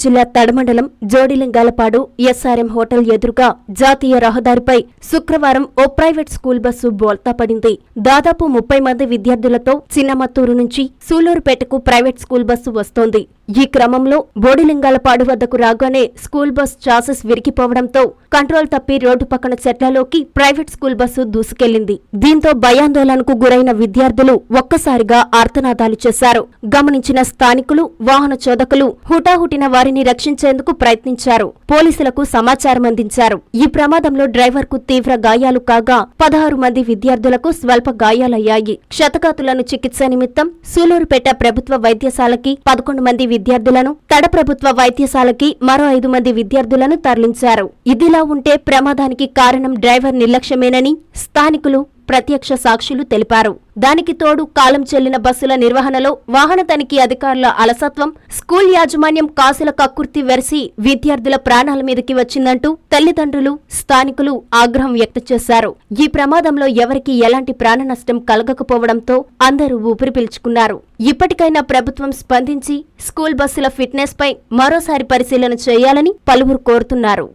జిల్లా తడమండలం జోడిలింగాలపాడు SRM hotel ఎదురుగా జాతీయ రహదారిపై శుక్రవారం ఓ ప్రైవేట్ స్కూల్ బస్సు బోల్తా పడింది. దాదాపు 30 మంది విద్యార్థులతో చిన్నమత్తూరు నుంచి సూలూరుపేటకు ప్రైవేట్ స్కూల్ బస్సు వస్తోంది. ఈ క్రమంలో బోడిలింగాలపాడు వద్దకు రాగానే స్కూల్ బస్ చాసెస్ విరిగిపోవడంతో కంట్రోల్ తప్పి రోడ్డు పక్కన చెట్లలోకి ప్రైవేట్ స్కూల్ బస్సు దూసుకెళ్లింది. దీంతో భయాందోళనకు గురైన విద్యార్థులు ఒక్కసారిగా ఆర్తనాదాలు చేశారు. గమనించిన స్థానికులు, వాహన చోదకులు హుటాహుటిన వారిని రక్షించేందుకు ప్రయత్నించారు. పోలీసులకు సమాచారం అందించారు. ఈ ప్రమాదంలో డ్రైవర్ కు తీవ్ర గాయాలు కాగా 16 మంది విద్యార్థులకు స్వల్ప గాయాలయ్యాయి. క్షతగాతులను చికిత్స నిమిత్తం సూలూరుపేట ప్రభుత్వ వైద్యశాలకి 11 మంది విద్యార్థులను, తడ ప్రభుత్వ వైద్యశాలకి మరో 5 మంది విద్యార్థులను తరలించారు. ఇదిలా ఉంటే ప్రమాదానికి కారణం డ్రైవర్ నిర్లక్ష్యమేనని స్థానికులు, ప్రత్యక్ష సాక్షులు తెలిపారు. దానికి తోడు కాలం చెల్లిన బస్సుల నిర్వహణలో వాహన తనిఖీ అధికారుల అలసత్వం, స్కూల్ యాజమాన్యం కాసుల కక్కుర్తి వెరసి విద్యార్థుల ప్రాణాల మీదకి వచ్చిందంటూ తల్లిదండ్రులు, స్థానికులు ఆగ్రహం వ్యక్తం చేశారు. ఈ ప్రమాదంలో ఎవరికీ ఎలాంటి ప్రాణ నష్టం కలగకపోవడంతో అందరూ ఊపిరి పీల్చుకున్నారు. ఇప్పటికైనా ప్రభుత్వం స్పందించి స్కూల్ బస్సుల ఫిట్నెస్ పై మరోసారి పరిశీలన చేయాలని పలువురు కోరుతున్నారు.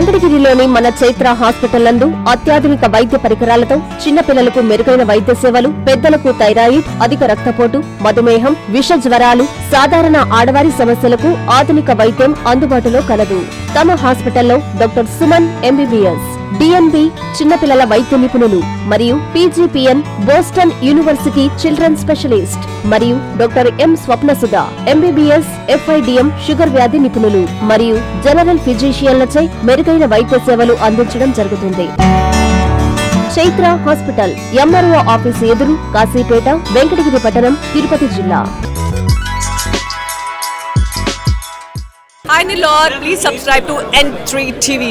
వెంకటగిరిలోని మన చైత్ర హాస్పిటల్ నందు అత్యాధునిక వైద్య పరికరాలతో చిన్నపిల్లలకు మెరుగైన వైద్య సేవలు, పెద్దలకు థైరాయిడ్, అధిక రక్తపోటు, మధుమేహం, విష జ్వరాలు, సాధారణ ఆడవారి సమస్యలకు ఆధునిక వైద్యం అందుబాటులో కలదు. తమ హాస్పిటల్లో డాక్టర్ సుమన్ ఎంబీబీఎస్, డిఎన్బి చిన్నపిల్లల వైద్య నిపుణులు మరియు PGPN Boston university children specialist మరియు doctor M Swapnasudha MBBS FIDM sugar వ్యాధి నిపుణులు మరియు జనరల్ ఫిజిషియన్లచే మెరుగైన వైద్య సేవలు అందించడం జరుగుతుంది. చైత్ర హాస్పిటల్, ఎంఆర్ఓ ఆఫీసు ఎదురు, కాశీపేట, వెంకటగిరి పట్టణం, తిరుపతి జిల్లా. Hi Nilor, please subscribe to N3 TV.